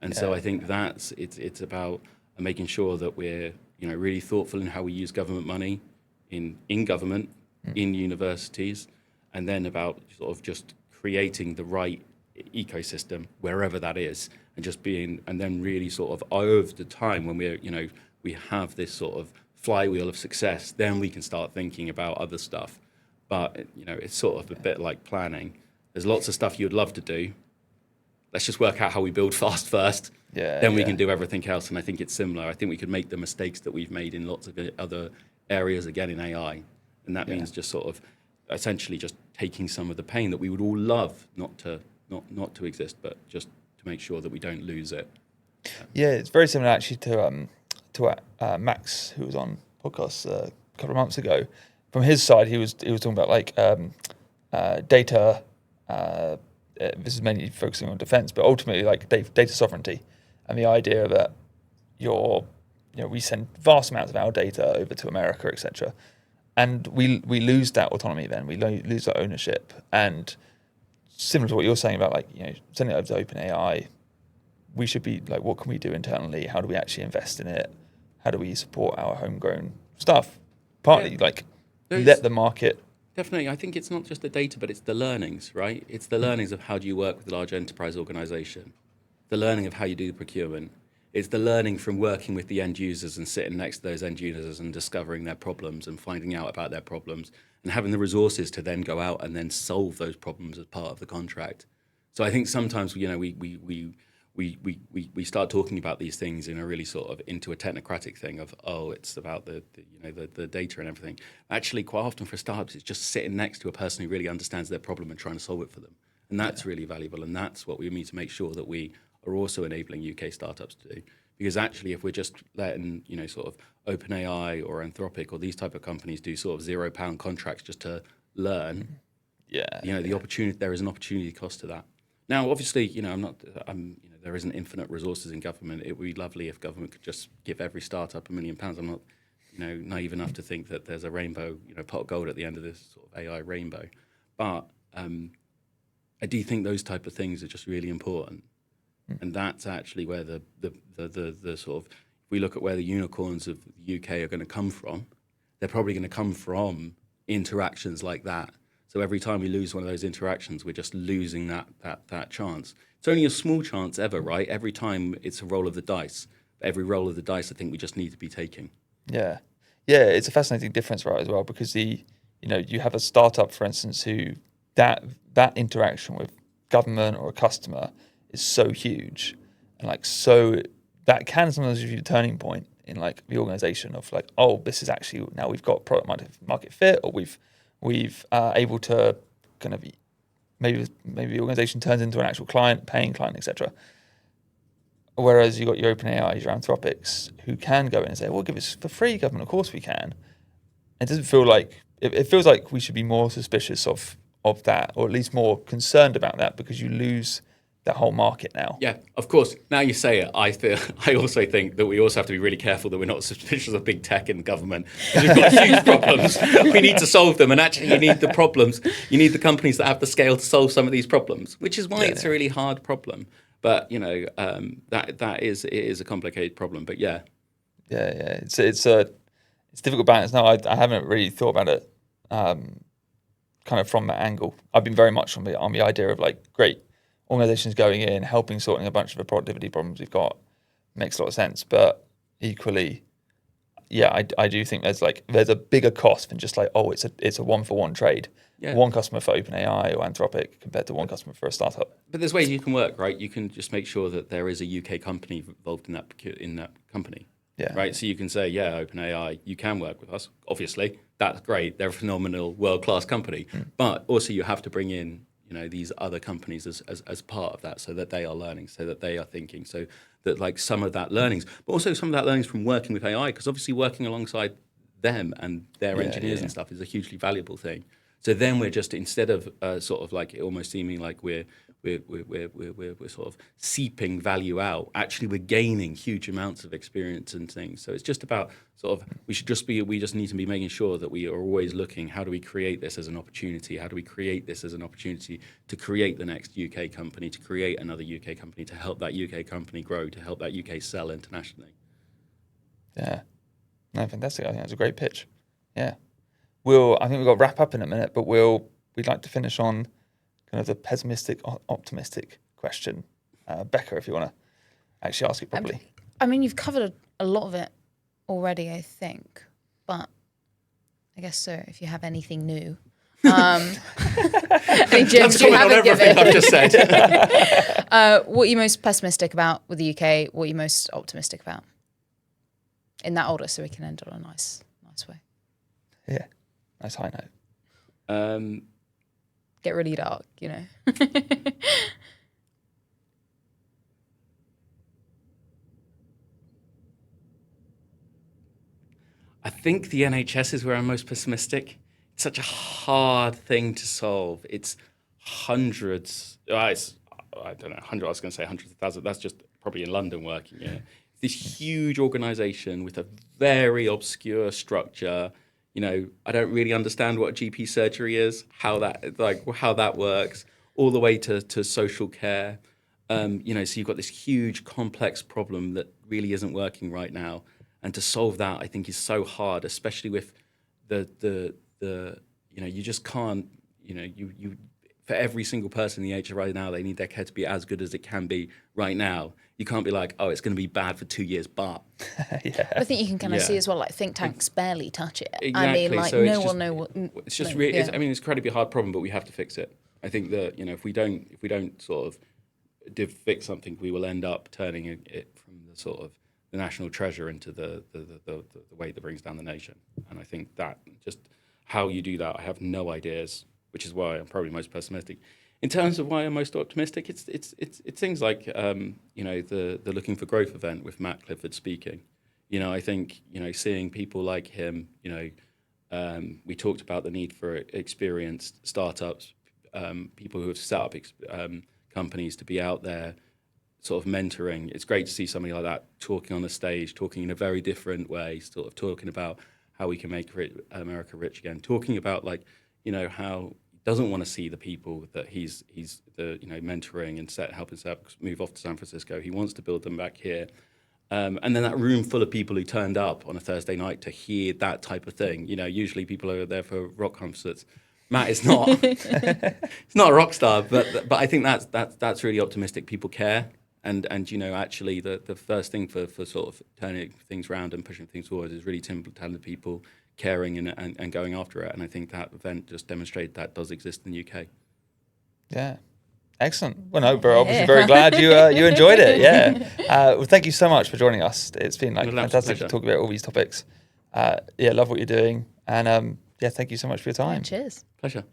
And so I think it's about making sure that we're, you know, really thoughtful in how we use government money in government, in universities, and then about sort of just creating the right ecosystem wherever that is, and then really sort of over the time when we're, you know, we have this sort of flywheel of success, then we can start thinking about other stuff. But, you know, it's sort of a bit like planning. There's lots of stuff you'd love to do. Let's just work out how we build fast first. Then we can do everything else. And I think it's similar. I think we could make the mistakes that we've made in lots of other areas, again, in AI. And that means just sort of essentially just taking some of the pain that we would all love not to exist, but just to make sure that we don't lose it. Yeah, it's very similar actually to Max, who was on podcast a couple of months ago. From his side, he was talking about like data. This is mainly focusing on defense, but ultimately like data sovereignty, and the idea that we send vast amounts of our data over to America, etc., and we lose that autonomy. Then we lose that ownership. And similar to what you're saying about like, you know, sending it over to OpenAI, we should be like, what can we do internally? How do we actually invest in it? How do we support our homegrown stuff? Partly like let the market. Definitely. I think it's not just the data, but it's the learnings, right? It's the learnings of how do you work with a large enterprise organization, the learning of how you do the procurement. It's the learning from working with the end users and sitting next to those end users and discovering their problems and finding out about their problems and having the resources to then go out and then solve those problems as part of the contract. So I think sometimes, you know, we start talking about these things in a really sort of into a technocratic thing of, oh, it's about the data and everything. Actually, quite often for startups, it's just sitting next to a person who really understands their problem and trying to solve it for them. And that's really valuable. And that's what we need to make sure that we are also enabling UK startups to do. Because actually, if we're just letting, you know, sort of OpenAI or Anthropic or these type of companies do sort of £0 contracts just to learn, the opportunity, there is an opportunity cost to that. Now, obviously, you know, there isn't infinite resources in government. It would be lovely if government could just give every startup £1 million. I'm not, you know, naive enough to think that there's a rainbow, you know, pot of gold at the end of this sort of AI rainbow. But I do think those type of things are just really important. And that's actually where the sort of, if we look at where the unicorns of the UK are going to come from, they're probably going to come from interactions like that. So every time we lose one of those interactions, we're just losing that chance. It's only a small chance ever, right? Every time it's a roll of the dice. Every roll of the dice, I think we just need to be taking. Yeah, it's a fascinating difference, right, as well, because you have a startup, for instance, who that interaction with government or a customer is so huge, and like so that can sometimes be a turning point in like the organization of like, oh, this is actually now we've got product market fit, or we've able to kind of maybe the organization turns into an actual client, paying client, etc. Whereas you got your OpenAI, your Anthropics, who can go in and say, "Well, give us for free, government. Of course we can." It doesn't feel like it feels like we should be more suspicious of that, or at least more concerned about that, because you lose that whole market now. Yeah, of course. Now you say it, I also think that we also have to be really careful that we're not suspicious of big tech and government. Because we've got huge problems. We need to solve them, and actually, you need the problems. You need the companies that have the scale to solve some of these problems, which is why it's a really hard problem. But it is a complicated problem. But yeah, it's a difficult balance. No, I haven't really thought about it kind of from that angle. I've been very much on the idea of like, great, organizations going in, helping sorting a bunch of the productivity problems we've got makes a lot of sense. But equally, yeah, I do think there's a bigger cost than just like, oh, it's a 1-for-1 trade. Yeah. One customer for OpenAI or Anthropic compared to one customer for a startup. But there's ways you can work, right? You can just make sure that there is a UK company involved in that company. Yeah. Right. So you can say, yeah, OpenAI, you can work with us. Obviously, that's great. They're a phenomenal, world-class company. But also, you have to bring in, these other companies as part of that, so that they are learning, so that they are thinking, so that like some of that learnings, but also some of that learnings from working with AI, because obviously working alongside them and their engineers and stuff is a hugely valuable thing. So then we're just, instead of sort of like it almost seeming like we're sort of seeping value out, actually we're gaining huge amounts of experience and things. So it's just about sort of, we just need to be making sure that we are always looking, how do we create this as an opportunity? How do we create this as an opportunity to create the next UK company, to create another UK company, to help that UK company grow, to help that UK sell internationally? Yeah. No, fantastic. I think that's a great pitch. Yeah. I think we've got to wrap up in a minute, but we'd like to finish on kind of the pessimistic, optimistic question. Becca, if you want to actually ask it properly. I mean, you've covered a lot of it already, I think, but I guess so. If you have anything new, any gems you haven't given, I've just said. What are you most pessimistic about with the UK? What are you most optimistic about? In that order, so we can end on a nice way. Yeah, nice high note. Get really dark, I think the NHS is where I'm most pessimistic. It's such a hard thing to solve. It's hundreds. I don't know, I was going to say hundreds of thousands. That's just probably in London working. Yeah, this huge organisation with a very obscure structure. I don't really understand what GP surgery is, how that works, all the way to social care. So you've got this huge, complex problem that really isn't working right now. And to solve that, I think, is so hard, especially with the you just can't, you for every single person in the NHS right now, they need their care to be as good as it can be right now. You can't be like, oh, it's going to be bad for 2 years, but... Yeah. I think you can kind of see as well, like think tanks barely touch it. Exactly. I mean, like so no one know what... It's just really... Yeah. It's an incredibly hard problem, but we have to fix it. I think that, if we don't sort of fix something, we will end up turning it from the sort of the national treasure into the weight that brings down the nation. And I think that just how you do that, I have no ideas, which is why I'm probably most pessimistic. In terms of why I'm most optimistic, it's things like the Looking for Growth event with Matt Clifford speaking. I think seeing people like him. We talked about the need for experienced startups, people who have set up companies to be out there, sort of mentoring. It's great to see somebody like that talking on the stage, talking in a very different way, sort of talking about how we can make America rich again, talking about how doesn't want to see the people that he's mentoring and helping set up, move off to San Francisco. He wants to build them back here. And then that room full of people who turned up on a Thursday night to hear that type of thing. Usually people are there for rock concerts. Matt is not. He's not a rock star, but I think that's really optimistic. People care, and actually the first thing for sort of turning things around and pushing things forward is really talented people caring and going after it. And I think that event just demonstrated that does exist in the UK. Yeah. Excellent. Well, no, we're obviously very glad you enjoyed it. Yeah. Well, thank you so much for joining us. It's been fantastic to talk about all these topics. Love what you're doing. And thank you so much for your time. Cheers. Pleasure.